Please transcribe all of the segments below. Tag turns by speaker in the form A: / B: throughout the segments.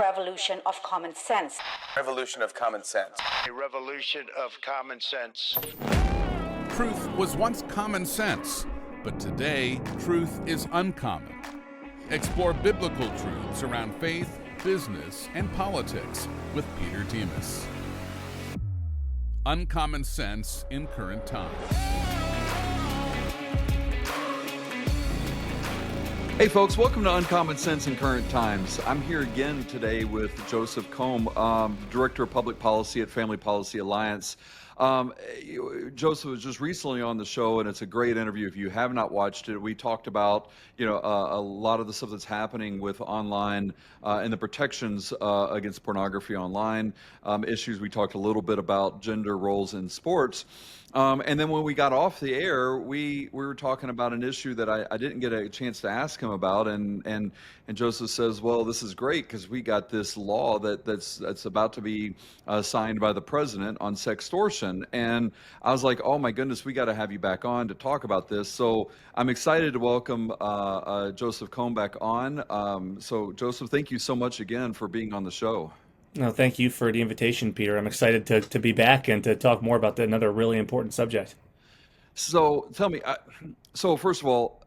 A: Revolution of common sense.
B: Revolution of common sense.
C: A revolution of common sense.
D: Truth was once common sense, but today, truth is uncommon. Explore biblical truths around faith, business, and politics with Peter Demas. Uncommon sense in current times.
E: Hey folks, welcome to Uncommon Sense in Current Times. I'm here again today with Joseph Kohm, Director of Public Policy at Family Policy Alliance. Joseph was just recently on the show, and it's a great interview. If you have not watched it, we talked about a lot of the stuff that's happening with online and the protections against pornography online issues. We talked a little bit about gender roles in sports. And then when we got off the air, we were talking about an issue that I didn't get a chance to ask him about, and Joseph says, well, this is great because we got this law that's about to be signed by the president on sextortion. And I was like, oh my goodness, we got to have you back on to talk about this. So I'm excited to welcome Joseph Kohm back on. So Joseph, thank you so much again for being on the show.
F: No, thank you for the invitation, Peter. I'm excited to be back and to talk more about another really important subject.
E: So tell me, so first of all,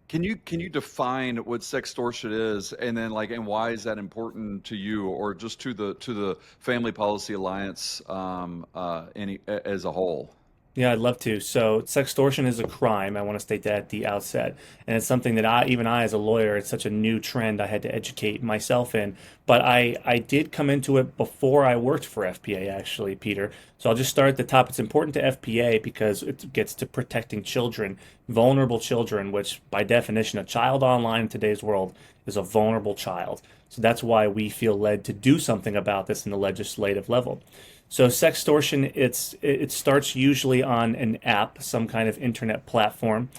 E: can you define what sextortion is, and then and why is that important to you, or just to the Family Policy Alliance as a whole?
F: Yeah, I'd love to. So sextortion is a crime. I want to state that at the outset. And it's something that I as a lawyer, it's such a new trend I had to educate myself in. But I did come into it before I worked for FPA, actually, Peter. So I'll just start at the top. It's important to FPA because it gets to protecting children, vulnerable children, which by definition, a child online in today's world is a vulnerable child. So that's why we feel led to do something about this in the legislative level. So sextortion, it starts usually on an app, some kind of internet platform,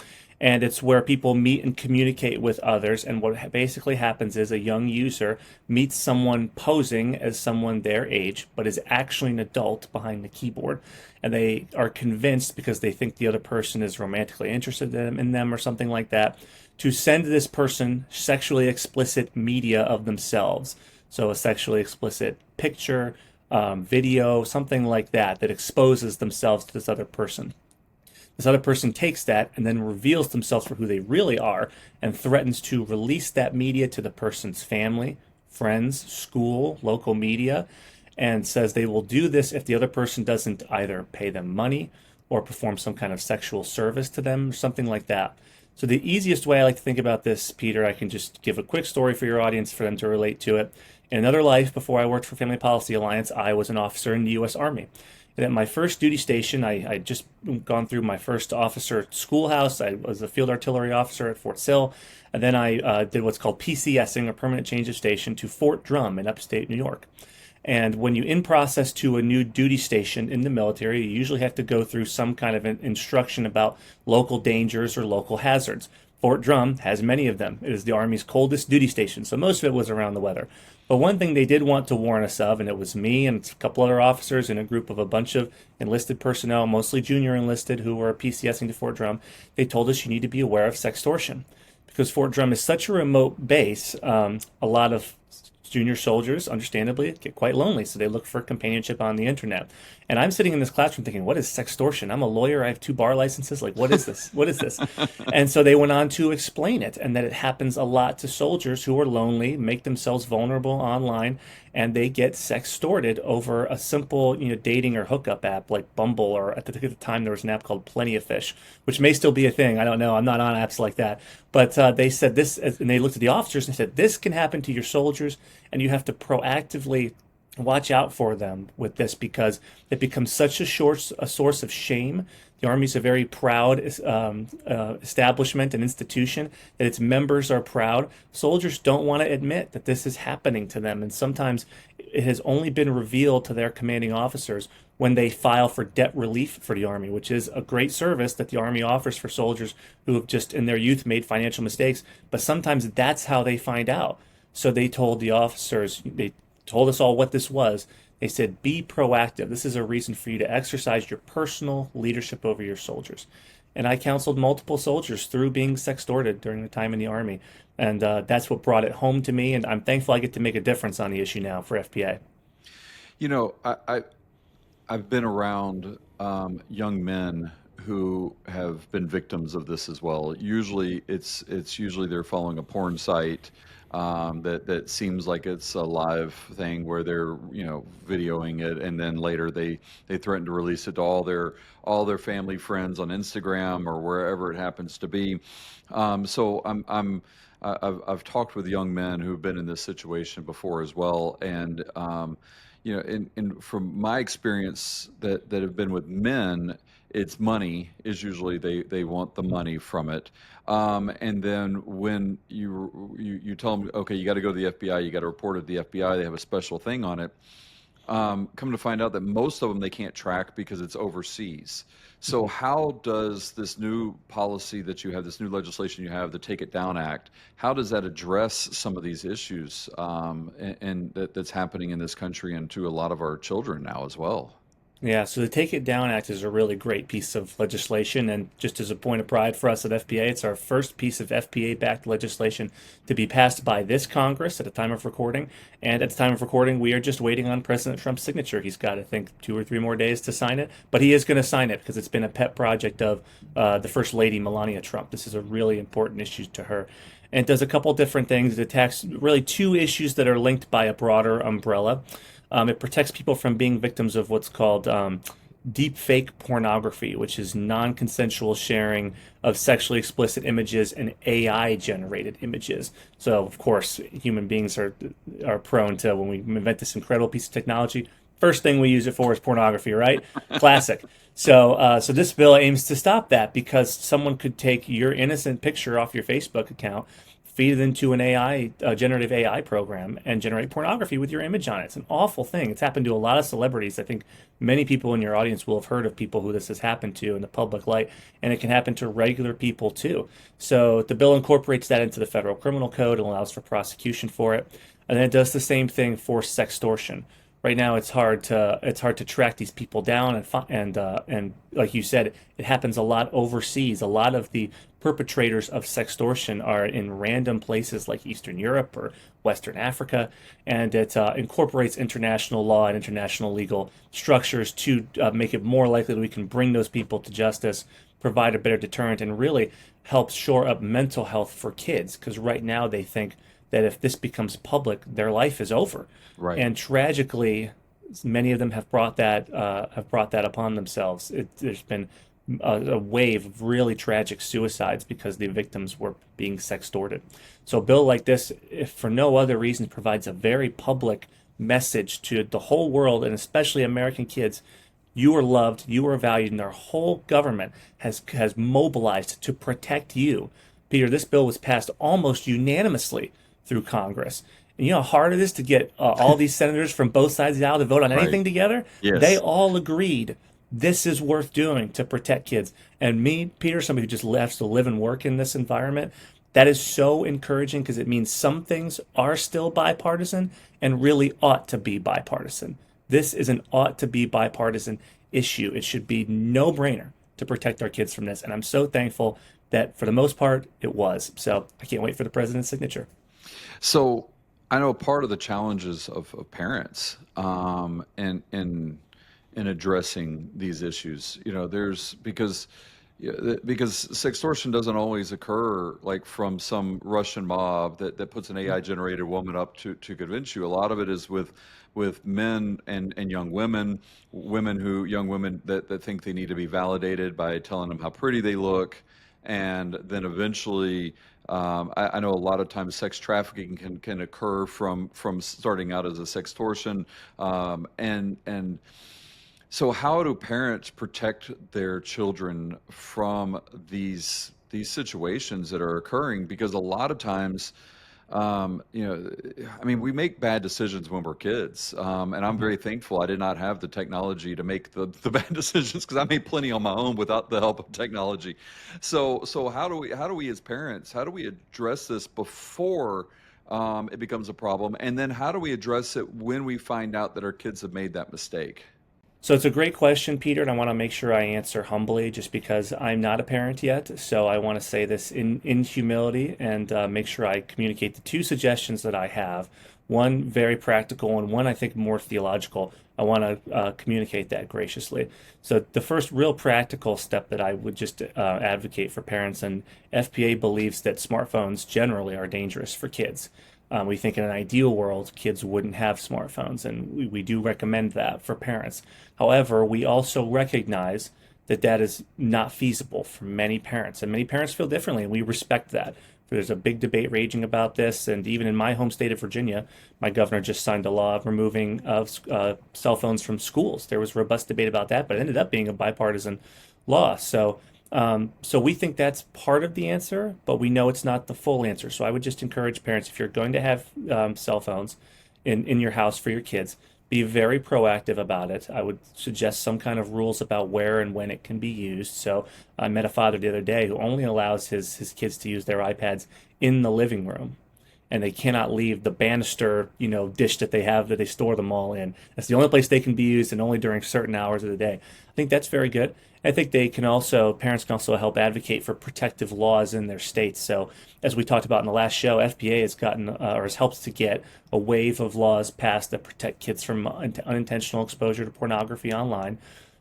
F: and it's where people meet and communicate with others. And what basically happens is a young user meets someone posing as someone their age, but is actually an adult behind the keyboard. And they are convinced, because they think the other person is romantically interested in them or something like that, to send this person sexually explicit media of themselves. So a sexually explicit picture, video, something like that exposes themselves to this other person. This other person takes that and then reveals themselves for who they really are and threatens to release that media to the person's family, friends, school, local media, and says they will do this if the other person doesn't either pay them money or perform some kind of sexual service to them or something like that. So the easiest way I like to think about this, Peter, I can just give a quick story for your audience for them to relate to it. In another life, before I worked for Family Policy Alliance, I was an officer in the U.S. Army. And at my first duty station, I'd just gone through my first officer schoolhouse. I was a field artillery officer at Fort Sill. And then I did what's called PCSing, or permanent change of station, to Fort Drum in upstate New York. And when you in process to a new duty station in the military, you usually have to go through some kind of instruction about local dangers or local hazards. Fort Drum has many of them. It is the Army's coldest duty station, so most of it was around the weather. But one thing they did want to warn us of, and it was me and a couple other officers and a group of a bunch of enlisted personnel, mostly junior enlisted, who were PCSing to Fort Drum, they told us you need to be aware of sextortion. Because Fort Drum is such a remote base, a lot of junior soldiers, understandably, get quite lonely, so they look for companionship on the internet. And I'm sitting in this classroom thinking, what is sextortion? I'm a lawyer, I have 2 bar licenses, what is this? What is this? And so they went on to explain it, and that it happens a lot to soldiers who are lonely, make themselves vulnerable online, and they get sextorted over a simple, dating or hookup app like Bumble, or at the time there was an app called Plenty of Fish, which may still be a thing. I don't know. I'm not on apps like that. But they said this, and they looked at the officers and said, this can happen to your soldiers, and you have to proactively watch out for them with this, because it becomes such a source of shame. The Army's a very proud establishment and institution, that its members are proud. Soldiers don't want to admit that this is happening to them, and sometimes it has only been revealed to their commanding officers when they file for debt relief for the Army, which is a great service that the Army offers for soldiers who have just in their youth made financial mistakes. But sometimes that's how they find out. So they told the officers, they told us all what this was. They said, be proactive. This is a reason for you to exercise your personal leadership over your soldiers. and I counseled multiple soldiers through being sextorted during the time in the Army. And that's what brought it home to me. And I'm thankful I get to make a difference on the issue now for FPA.
E: You know, I've been around young men who have been victims of this as well. Usually, it's usually they're following a porn site that seems like it's a live thing where they're videoing it, and then later they threaten to release it to all their family friends on Instagram or wherever it happens to be. So I've talked with young men who've been in this situation before as well, and from my experience that have been with men, it's money is usually they want the money from it, and then when you tell them, okay, you got to go to the FBI, you got to report it to the FBI, they have a special thing on it. Come to find out that most of them they can't track because it's overseas. So how does this new policy that you have, this new legislation you have, the Take It Down Act, how does that address some of these issues and that's happening in this country and to a lot of our children now as well?
F: Yeah, so the Take It Down Act is a really great piece of legislation. And just as a point of pride for us at FPA, it's our first piece of FPA-backed legislation to be passed by this Congress at the time of recording. And at the time of recording, we are just waiting on President Trump's signature. He's got, I think, 2 or 3 more days to sign it. But he is going to sign it because it's been a pet project of the First Lady, Melania Trump. This is a really important issue to her. And it does a couple different things. It attacks really 2 issues that are linked by a broader umbrella. It protects people from being victims of what's called deepfake pornography, which is non-consensual sharing of sexually explicit images and AI-generated images. So, of course, human beings are prone to, when we invent this incredible piece of technology, first thing we use it for is pornography, right? Classic. So this bill aims to stop that because someone could take your innocent picture off your Facebook account, feed it into an generative AI program, and generate pornography with your image on it. It's an awful thing. It's happened to a lot of celebrities. I think many people in your audience will have heard of people who this has happened to in the public light, and it can happen to regular people too. So the bill incorporates that into the federal criminal code and allows for prosecution for it. And then it does the same thing for sextortion. Right now, it's hard to track these people down, and like you said, it happens a lot overseas. A lot of the perpetrators of sextortion are in random places like Eastern Europe or Western Africa, and it incorporates international law and international legal structures to make it more likely that we can bring those people to justice, provide a better deterrent, and really help shore up mental health for kids. Because right now they think that if this becomes public, their life is over.
E: Right.
F: And tragically, many of them have brought that upon themselves. There's been a wave of really tragic suicides because the victims were being sextorted. So a bill like this, if for no other reason, provides a very public message to the whole world, and especially American kids. You are loved, you are valued, and our whole government has mobilized to protect you. Peter, this bill was passed almost unanimously through Congress. And you know how hard it is to get all these senators from both sides of the aisle to vote on anything
E: Right.
F: together?
E: Yes.
F: They all agreed this is worth doing to protect kids. And me, Peter, somebody who just has to live and work in this environment, that is so encouraging because it means some things are still bipartisan and really ought to be bipartisan. This is an ought to be bipartisan issue. It should be no-brainer to protect our kids from this. And I'm so thankful that for the most part it was. So I can't wait for the president's signature.
E: So I know part of the challenges of parents in addressing these issues, there's because sextortion doesn't always occur like from some Russian mob that puts an AI generated woman up to convince you. A lot of it is with men and young women that think they need to be validated by telling them how pretty they look. And then eventually, I know a lot of times sex trafficking can occur from starting out as a sextortion, and so how do parents protect their children from these situations that are occurring? Because a lot of times, we make bad decisions when we're kids, and I'm very thankful I did not have the technology to make the bad decisions because I made plenty on my own without the help of technology. So how do we as parents, how do we address this before it becomes a problem, and then how do we address it when we find out that our kids have made that mistake?
F: So it's a great question, Peter, and I want to make sure I answer humbly just because I'm not a parent yet. So I want to say this in humility and make sure I communicate the two suggestions that I have. One very practical and one I think more theological. I want to communicate that graciously. So the first real practical step that I would just advocate for parents, and FPA believes that smartphones generally are dangerous for kids. We think in an ideal world, kids wouldn't have smartphones, and we do recommend that for parents. However, we also recognize that that is not feasible for many parents, and many parents feel differently, and we respect that. There's a big debate raging about this, and even in my home state of Virginia, my governor just signed a law of removing cell phones from schools. There was robust debate about that, but it ended up being a bipartisan law. So we think that's part of the answer, but we know it's not the full answer. So I would just encourage parents, if you're going to have cell phones in your house for your kids, be very proactive about it. I would suggest some kind of rules about where and when it can be used. So I met a father the other day who only allows his kids to use their iPads in the living room. And they cannot leave the banister, dish that they have that they store them all in. That's the only place they can be used, and only during certain hours of the day. I think that's very good. I think parents can also help advocate for protective laws in their states. So, as we talked about in the last show, FPA has gotten or has helped to get a wave of laws passed that protect kids from unintentional exposure to pornography online.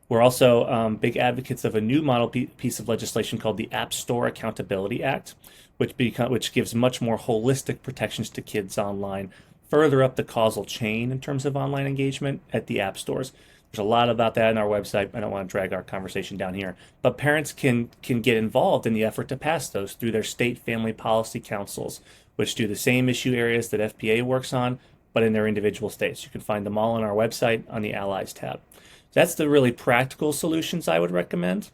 F: We're also big advocates of a new model piece of legislation called the App Store Accountability Act, which gives much more holistic protections to kids online, further up the causal chain in terms of online engagement at the app stores. There's a lot about that on our website. I don't want to drag our conversation down here. But parents can get involved in the effort to pass those through their state family policy councils, which do the same issue areas that FPA works on, but in their individual states. You can find them all on our website on the Allies tab. That's the really practical solutions I would recommend.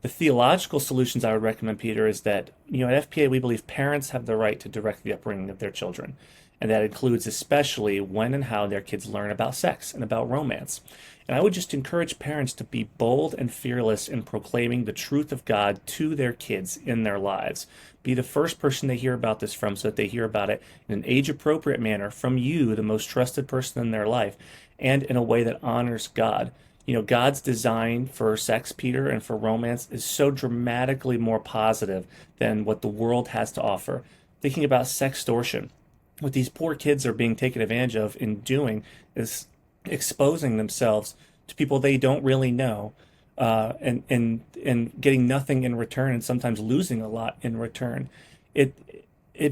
F: The theological solutions I would recommend, Peter, is that, at FPA, we believe parents have the right to direct the upbringing of their children. And that includes especially when and how their kids learn about sex and about romance. And I would just encourage parents to be bold and fearless in proclaiming the truth of God to their kids in their lives. Be the first person they hear about this from, so that they hear about it in an age-appropriate manner from you, the most trusted person in their life, and in a way that honors God. God's design for sex, Peter, and for romance is so dramatically more positive than what the world has to offer. Thinking about sextortion, what these poor kids are being taken advantage of in doing is exposing themselves to people they don't really know, and getting nothing in return, and sometimes losing a lot in return. It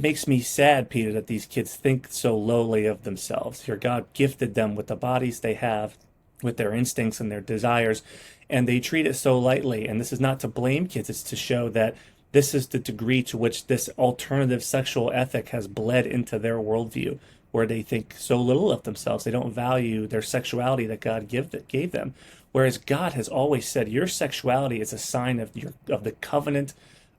F: makes me sad, Peter, that these kids think so lowly of themselves. Here, God gifted them with the bodies they have, with their instincts and their desires, and they treat it so lightly. And this is not to blame kids, it's to show that this is the degree to which this alternative sexual ethic has bled into their worldview, where they think so little of themselves. They don't value their sexuality that God gave them. Whereas God has always said your sexuality is a sign of the covenant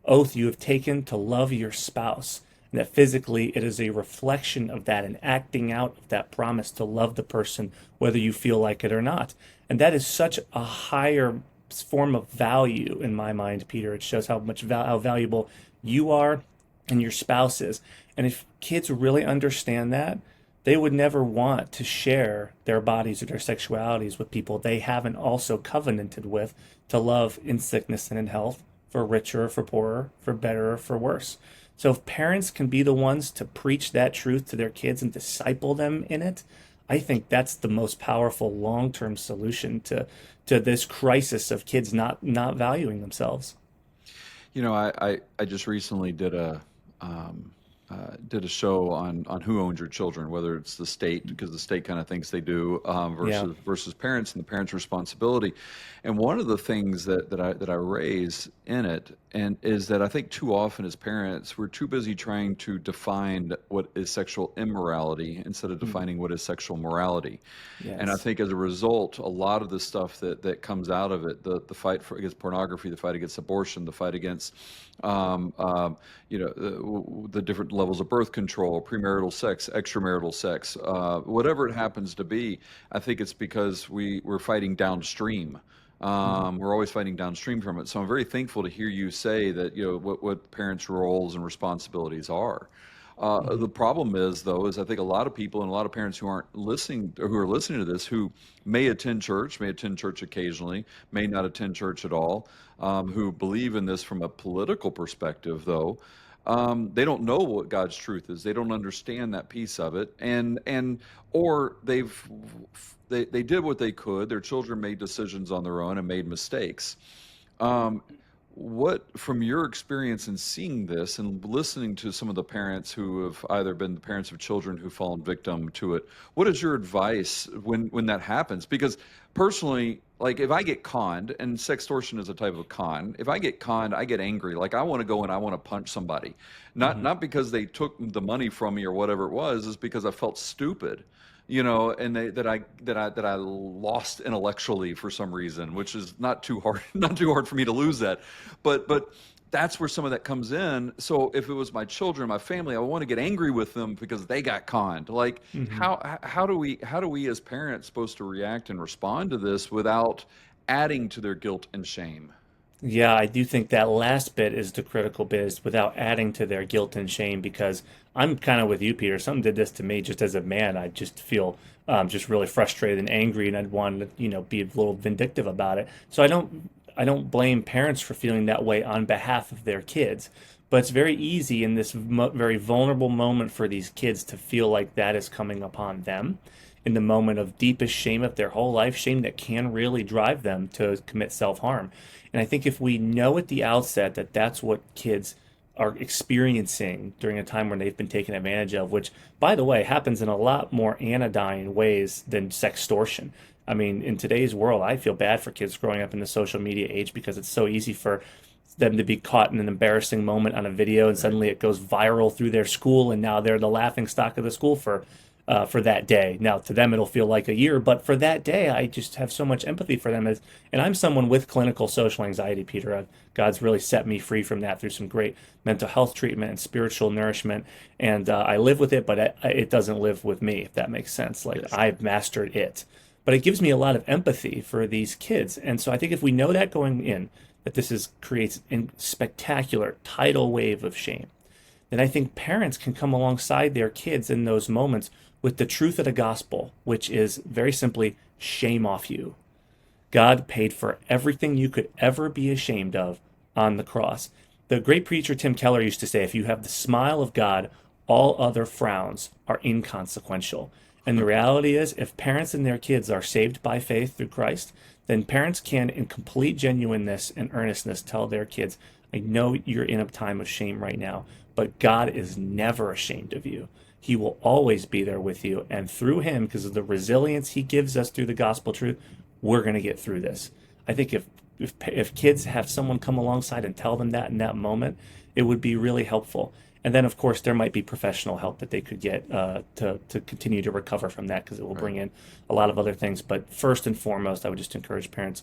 F: oath you have taken to love your spouse. And that physically it is a reflection of that and acting out of that promise to love the person, whether you feel like it or not. And that is such a higher form of value in my mind, Peter. It shows how valuable you are and your spouse is. And if kids really understand that, they would never want to share their bodies or their sexualities with people they haven't also covenanted with to love in sickness and in health, for richer or for poorer, for better or for worse. So if parents can be the ones to preach that truth to their kids and disciple them in it, I think that's the most powerful long-term solution to this crisis of kids not valuing themselves.
E: I just recently did a show on who owns your children, whether it's the state, because the state kind of thinks they do, versus parents and the parents' responsibility. And one of the things that I raise in it is that I think too often as parents we're too busy trying to define what is sexual immorality instead of defining what is sexual morality.
F: Yes.
E: And I think as a result, a lot of the stuff that comes out of it, the fight against pornography, the fight against abortion, the fight against the different levels of birth control, premarital sex, extramarital sex, whatever it happens to be, I think it's because we're fighting downstream. We're always fighting downstream from it. So I'm very thankful to hear you say that, what parents' roles and responsibilities are. The problem is, though, is I think a lot of people and a lot of parents who aren't listening, or who are listening to this, who may attend church occasionally, may not attend church at all, who believe in this from a political perspective, though. They don't know what God's truth is. They don't understand that piece of it, or they did what they could. Their children made decisions on their own and made mistakes. Um, what, from your experience in seeing this and listening to some of the parents who have either been the parents of children who've fallen victim to it, what is your advice when that happens? Because personally, like if I get conned, and sextortion is a type of con, if I get conned, I get angry. Like I want to go and I want to punch somebody, not because they took the money from me or whatever it was, is because I felt stupid, and that I lost intellectually for some reason, which is not too hard, not too hard for me to lose that, but that's where some of that comes in. So if it was my children, my family, I want to get angry with them because they got conned. Like how do we as parents supposed to react and respond to this without adding to their guilt and shame?
F: Yeah, I do think that last bit is the critical bit, is without adding to their guilt and shame, because I'm kind of with you, Peter. Something did this to me just as a man. I just feel just really frustrated and angry, and I'd want to, be a little vindictive about it. So I don't blame parents for feeling that way on behalf of their kids. But it's very easy in this very vulnerable moment for these kids to feel like that is coming upon them in the moment of deepest shame of their whole life, shame that can really drive them to commit self-harm. And I think if we know at the outset that that's what kids are experiencing during a time when they've been taken advantage of, which, by the way, happens in a lot more anodyne ways than sextortion. I mean, in today's world, I feel bad for kids growing up in the social media age, because it's so easy for them to be caught in an embarrassing moment on a video, and suddenly it goes viral through their school, and now they're the laughing stock of the school for that day. Now, to them, it'll feel like a year, but for that day, I just have so much empathy for them. And I'm someone with clinical social anxiety, Peter. God's really set me free from that through some great mental health treatment and spiritual nourishment. And I live with it, but it doesn't live with me, if that makes sense. Like,
E: Yes.
F: I've mastered it. But it gives me a lot of empathy for these kids. And so I think if we know that going in, that creates a spectacular tidal wave of shame, then I think parents can come alongside their kids in those moments with the truth of the gospel, which is very simply, shame off you. God paid for everything you could ever be ashamed of on the cross. The great preacher Tim Keller used to say, if you have the smile of God, all other frowns are inconsequential. And the reality is, if parents and their kids are saved by faith through Christ, then parents can, in complete genuineness and earnestness, tell their kids, I know you're in a time of shame right now, but God is never ashamed of you. He will always be there with you. And through him, because of the resilience he gives us through the gospel truth, we're going to get through this. I think if kids have someone come alongside and tell them that in that moment, it would be really helpful. And then, of course, there might be professional help that they could get to continue to recover from that, because it will bring in a lot of other things. But first and foremost, I would just encourage parents,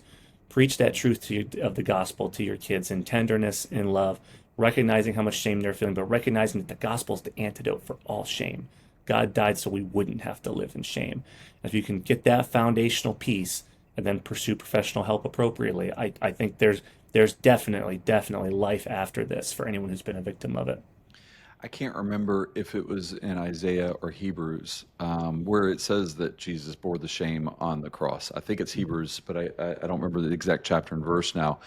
F: preach that truth of the gospel to your kids in tenderness, in love, recognizing how much shame they're feeling, but recognizing that the gospel is the antidote for all shame. God died so we wouldn't have to live in shame. If you can get that foundational piece and then pursue professional help appropriately, I think there's definitely life after this for anyone who's been a victim of it.
E: I can't remember if it was in Isaiah or Hebrews, where it says that Jesus bore the shame on the cross. I think it's Hebrews, but I don't remember the exact chapter and verse now.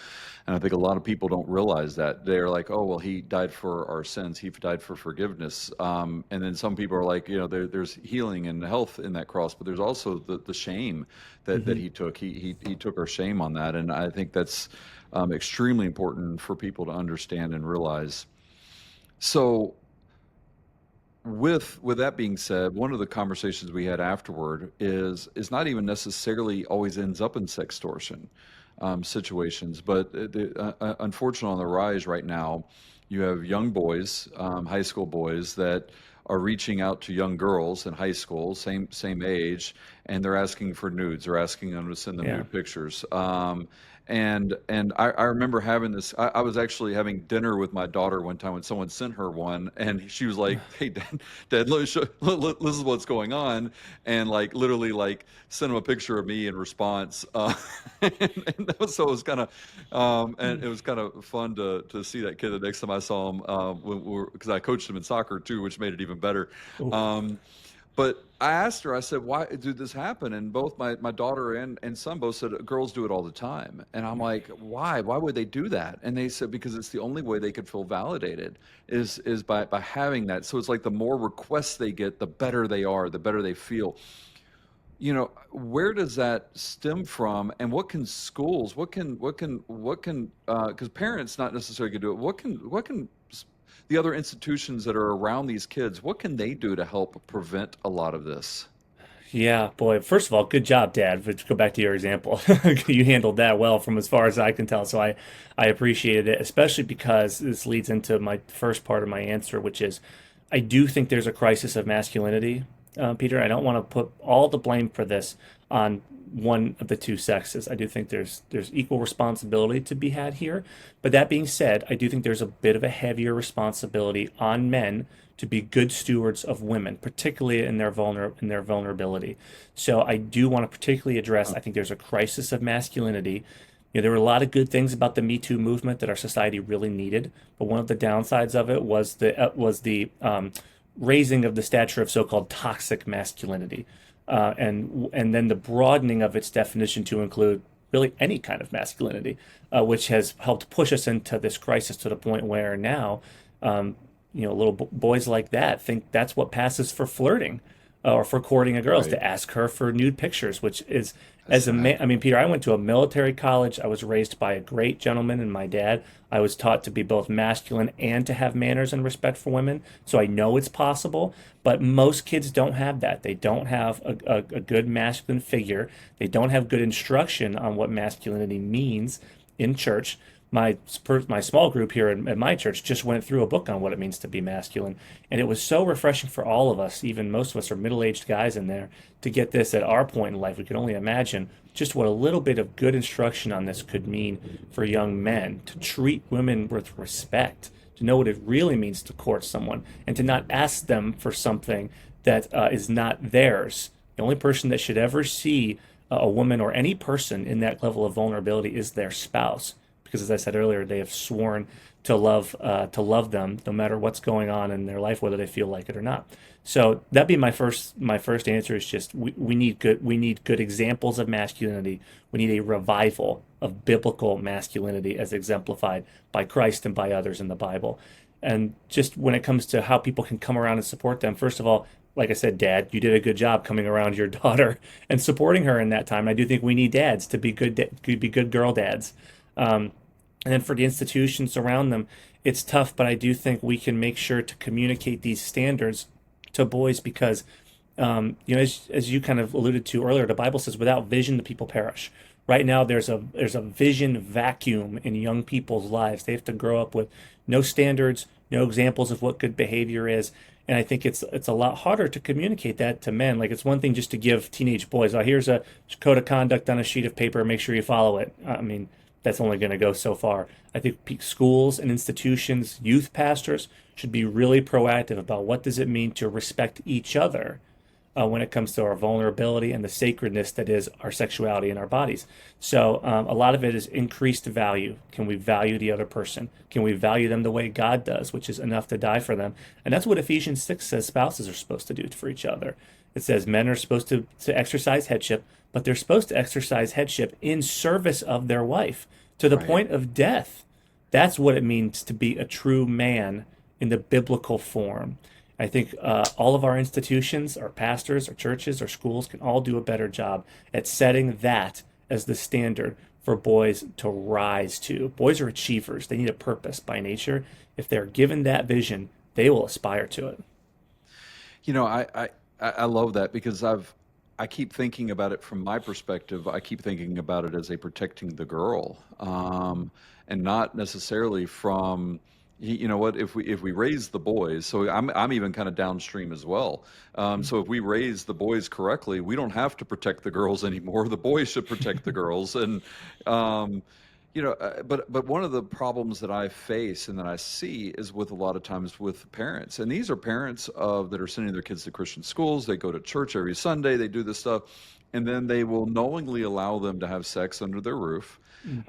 E: And I think a lot of people don't realize that. They're like, oh, well, he died for our sins. He died for forgiveness. And then some people are like, there's healing and health in that cross, but there's also the shame that he took. He took our shame on that. And I think that's extremely important for people to understand and realize. So with that being said, one of the conversations we had afterward is not even necessarily always ends up in sextortion situations, but unfortunately on the rise right now, you have young boys, high school boys that are reaching out to young girls in high school, same age, and they're asking for nudes. They're asking them to send them
F: Yeah.
E: nude pictures. And I remember having this. I was actually having dinner with my daughter one time when someone sent her one, and she was like, "Hey, Dad, this is what's going on," and like literally like sent him a picture of me in response. So it was kind of, and it was kind of fun to see that kid the next time I saw him, because I coached him in soccer too, which made it even better. But I asked her, I said, why did this happen? And both my daughter and son both said girls do it all the time. And I'm like, why? Why would they do that? And they said because it's the only way they could feel validated is by having that. So it's like the more requests they get, the better they are, the better they feel. Where does that stem from, and what can schools, because parents not necessarily can do it. What can the other institutions that are around these kids, what can they do to help prevent a lot of this?
F: Yeah, boy. First of all, good job, Dad. To go back to your example, you handled that well from as far as I can tell. So I appreciated it, especially because this leads into my first part of my answer, which is I do think there's a crisis of masculinity, Peter. I don't want to put all the blame for this on one of the two sexes. I do think there's equal responsibility to be had here. But that being said, I do think there's a bit of a heavier responsibility on men to be good stewards of women, particularly in their vulnerability. So I do want to particularly address, I think there's a crisis of masculinity. There were a lot of good things about the Me Too movement that our society really needed, but one of the downsides of it was the raising of the stature of so-called toxic masculinity, and then the broadening of its definition to include really any kind of masculinity, which has helped push us into this crisis to the point where now, little boys like that think that's what passes for flirting, or for courting a girl, is to ask her for nude pictures, which is, as a man, I mean, Peter, I went to a military college. I was raised by a great gentleman and my dad. I was taught to be both masculine and to have manners and respect for women. So I know it's possible, but most kids don't have that. They don't have a good masculine figure. They don't have good instruction on what masculinity means in church. My small group here at my church just went through a book on what it means to be masculine. And it was so refreshing for all of us, even most of us are middle-aged guys in there, to get this at our point in life. We could only imagine just what a little bit of good instruction on this could mean for young men, to treat women with respect, to know what it really means to court someone, and to not ask them for something that is not theirs. The only person that should ever see a woman or any person in that level of vulnerability is their spouse. Because as I said earlier, they have sworn to love them no matter what's going on in their life, whether they feel like it or not. So that'd be my first answer is just we need good examples of masculinity. We need a revival of biblical masculinity as exemplified by Christ and by others in the Bible. And just when it comes to how people can come around and support them, first of all, like I said, Dad, you did a good job coming around your daughter and supporting her in that time. I do think we need dads to be good girl dads. And then for the institutions around them, it's tough, but I do think we can make sure to communicate these standards to boys because, as you kind of alluded to earlier, the Bible says, without vision, the people perish. Right now, there's a vision vacuum in young people's lives. They have to grow up with no standards, no examples of what good behavior is. And I think it's a lot harder to communicate that to men. Like, it's one thing just to give teenage boys, oh, here's a code of conduct on a sheet of paper, make sure you follow it. I mean, that's only going to go so far. I think schools and institutions, youth pastors should be really proactive about what does it mean to respect each other when it comes to our vulnerability and the sacredness that is our sexuality and our bodies. So a lot of it is increased value. Can we value the other person? Can we value them the way God does, which is enough to die for them? And that's what Ephesians 6 says spouses are supposed to do for each other. It says men are supposed to exercise headship, but they're supposed to exercise headship in service of their wife to the point of death. That's what it means to be a true man in the biblical form. I think all of our institutions, our pastors, our churches, our schools can all do a better job at setting that as the standard for boys to rise to. Boys are achievers. They need a purpose by nature. If they're given that vision, they will aspire to it.
E: I love that because I keep thinking about it from my perspective. I keep thinking about it as a protecting the girl, and not necessarily from you know what, if we raise the boys, so I'm even kind of downstream as well. So if we raise the boys correctly, we don't have to protect the girls anymore. The boys should protect the girls. And um, but one of the problems that I face and that I see is with a lot of times with parents, and these are parents that are sending their kids to Christian schools. They go to church every Sunday. They do this stuff, and then they will knowingly allow them to have sex under their roof.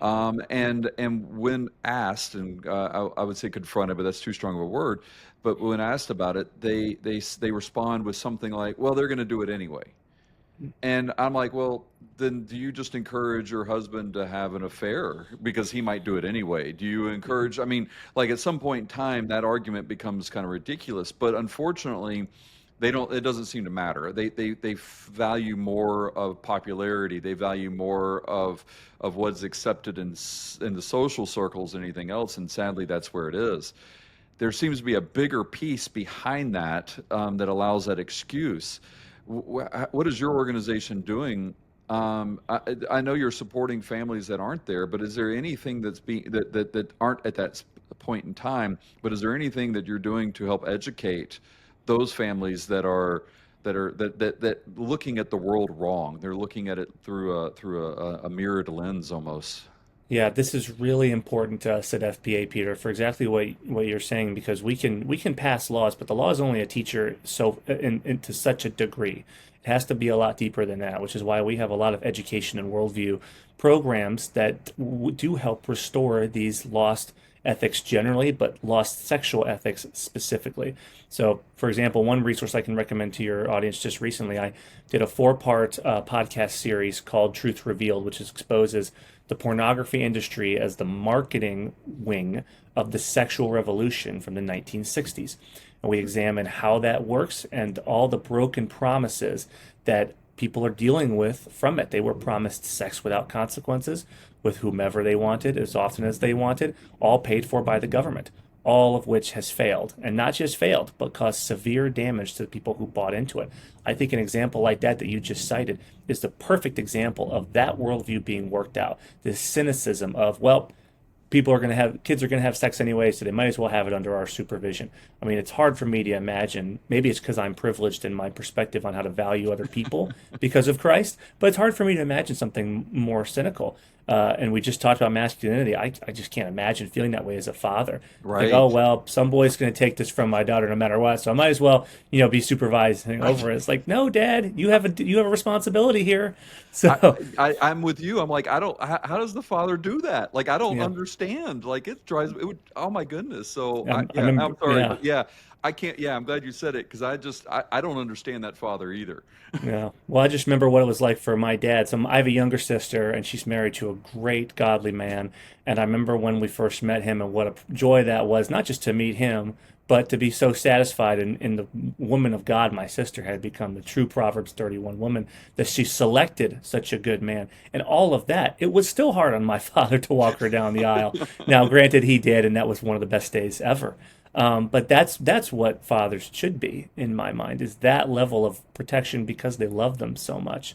E: And when asked, and I would say confronted, but that's too strong of a word. But when asked about it, they respond with something like, "Well, they're going to do it anyway." And I'm like, well, then do you just encourage your husband to have an affair because he might do it anyway? Do you encourage, I mean, like at some point in time, that argument becomes kind of ridiculous. But unfortunately, it doesn't seem to matter. They value more of popularity. They value more of what's accepted in the social circles than anything else. And sadly, that's where it is. There seems to be a bigger piece behind that that allows that excuse. What is your organization doing? I know you're supporting families that aren't there, but is there anything that aren't at that point in time? But is there anything that you're doing to help educate those families that looking at the world wrong? They're looking at it through a mirrored lens almost.
F: Yeah, this is really important to us at FPA, Peter, for exactly what you're saying, because we can pass laws, but the law is only a teacher to such a degree. It has to be a lot deeper than that, which is why we have a lot of education and worldview programs that do help restore these lost ethics generally, but lost sexual ethics specifically. So, for example, one resource I can recommend to your audience, just recently, I did a 4-part podcast series called Truth Revealed, which exposes the pornography industry as the marketing wing of the sexual revolution from the 1960s. And we examine how that works and all the broken promises that people are dealing with from it. They were promised sex without consequences with whomever they wanted, as often as they wanted, all paid for by the government, all of which has failed. And not just failed, but caused severe damage to the people who bought into it. I think an example like that you just cited is the perfect example of that worldview being worked out. This cynicism of, well, kids are going to have sex anyway, so they might as well have it under our supervision. I mean, it's hard for me to imagine. Maybe it's because I'm privileged in my perspective on how to value other people because of Christ, but it's hard for me to imagine something more cynical. And we just talked about masculinity. I just can't imagine feeling that way as a father.
E: Right.
F: Like, oh, well, some boy's going to take this from my daughter no matter what, so I might as well, be supervising over it. It's like, no, Dad, you have a responsibility here. So
E: I'm with you. I'm like, I don't. How does the father do that? Like, I don't
F: Yeah.
E: understand. Like, it would. Oh my goodness. So
F: I
E: I'm
F: remember-
E: sorry.
F: yeah.
E: But yeah, I can't. Yeah, I'm glad you said it because I don't understand that father either.
F: Yeah. Well, I just remember what it was like for my dad. So I have a younger sister, and she's married to a great godly man. And I remember when we first met him and what a joy that was, not just to meet him, but to be so satisfied in the woman of God my sister had become, the true Proverbs 31 woman, that she selected such a good man. And all of that, it was still hard on my father to walk her down the aisle. Now, granted, he did, and that was one of the best days ever. But that's what fathers should be, in my mind, is that level of protection because they love them so much.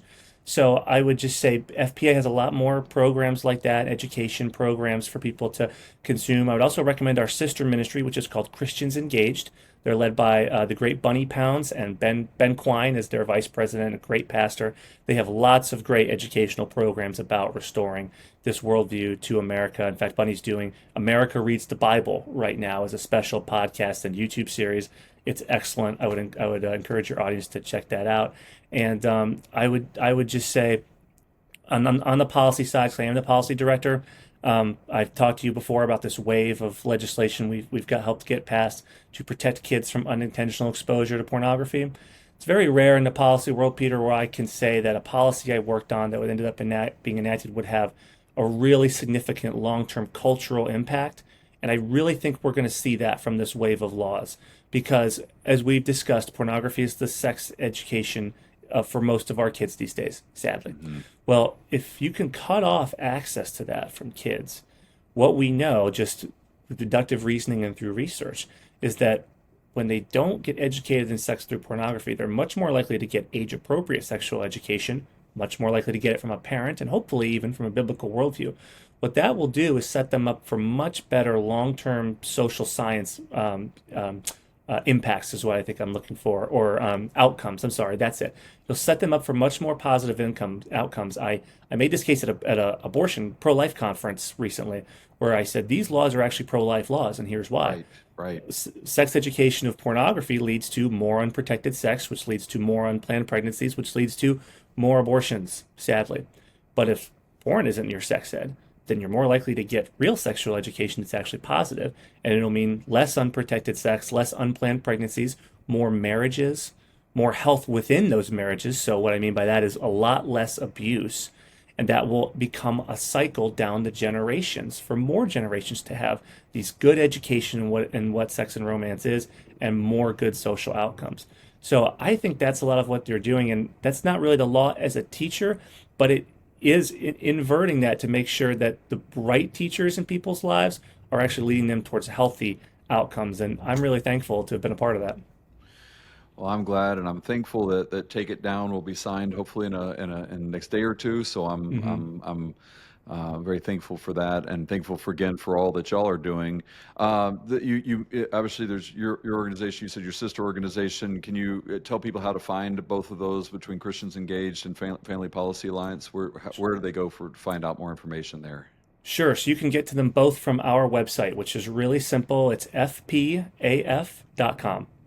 F: So I would just say FPA has a lot more programs like that, education programs for people to consume. I would also recommend our sister ministry, which is called Christians Engaged. They're led by the great Bunny Pounds, and Ben Quine is their vice president, a great pastor. They have lots of great educational programs about restoring this worldview to America. In fact, Bunny's doing America Reads the Bible right now as a special podcast and YouTube series. It's excellent. I would encourage your audience to check that out. And I would just say on the policy side, because I am the policy director, I've talked to you before about this wave of legislation we've got helped get passed to protect kids from unintentional exposure to pornography. It's very rare in the policy world, Peter, where I can say that a policy I worked on that would ended up being enacted would have a really significant long-term cultural impact. And I really think we're going to see that from this wave of laws. Because, as we've discussed, pornography is the sex education for most of our kids these days, sadly. Mm-hmm. Well, if you can cut off access to that from kids, what we know, just with deductive reasoning and through research, is that when they don't get educated in sex through pornography, they're much more likely to get age-appropriate sexual education much more likely to get it from a parent, and hopefully even from a biblical worldview. What that will do is set them up for much better long-term social science impacts is what I think I'm looking for, or outcomes. I'm sorry, that's it. You'll set them up for much more positive outcomes. I made this case at a abortion pro-life conference recently, where I said these laws are actually pro-life laws, and here's why.
E: Right.
F: Sex education of pornography leads to more unprotected sex, which leads to more unplanned pregnancies, which leads to more abortions, sadly. But if porn isn't your sex ed, then you're more likely to get real sexual education that's actually positive, and it'll mean less unprotected sex, less unplanned pregnancies, more marriages, more health within those marriages. So what I mean by that is a lot less abuse, and that will become a cycle down the generations for more generations to have these good education in what sex and romance is, and more good social outcomes. So I think that's a lot of what they're doing, and that's not really the law as a teacher, but it is inverting that to make sure that the right teachers in people's lives are actually leading them towards healthy outcomes. And I'm really thankful to have been a part of that.
E: Well, I'm glad, and I'm thankful that Take It Down will be signed hopefully in the next day or two. So I'm very thankful for that, and thankful for all that y'all are doing. You obviously, there's your organization. You said your sister organization. Can you tell people how to find both of those, between Christians Engaged and Family Policy Alliance? Where do they go to find out more information there?
F: Sure. So you can get to them both from our website, which is really simple. It's fpaf.com.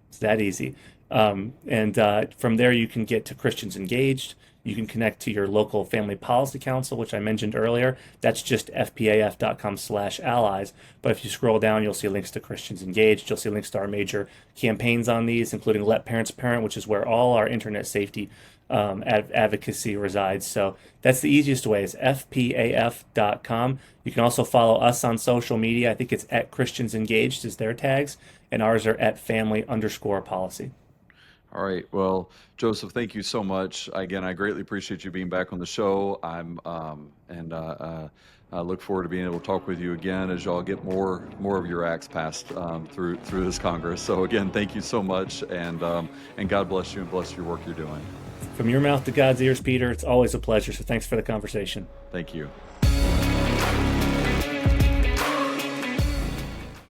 F: It's that easy. And from there, you can get to Christians Engaged. You can connect to your local Family Policy Council, which I mentioned earlier. That's just fpaf.com/allies. But if you scroll down, you'll see links to Christians Engaged. You'll see links to our major campaigns on these, including Let Parents Parent, which is where all our internet safety advocacy resides. So that's the easiest way, is fpaf.com. You can also follow us on social media. I think it's at Christians Engaged is their tags, and ours are at family_policy.
E: All right. Well, Joseph, thank you so much. Again, I greatly appreciate you being back on the show. I look forward to being able to talk with you again as y'all get more of your acts passed through this Congress. So again, thank you so much, and God bless you and bless your work you're doing.
F: From your mouth to God's ears, Peter, it's always a pleasure. So thanks for the conversation.
E: Thank you.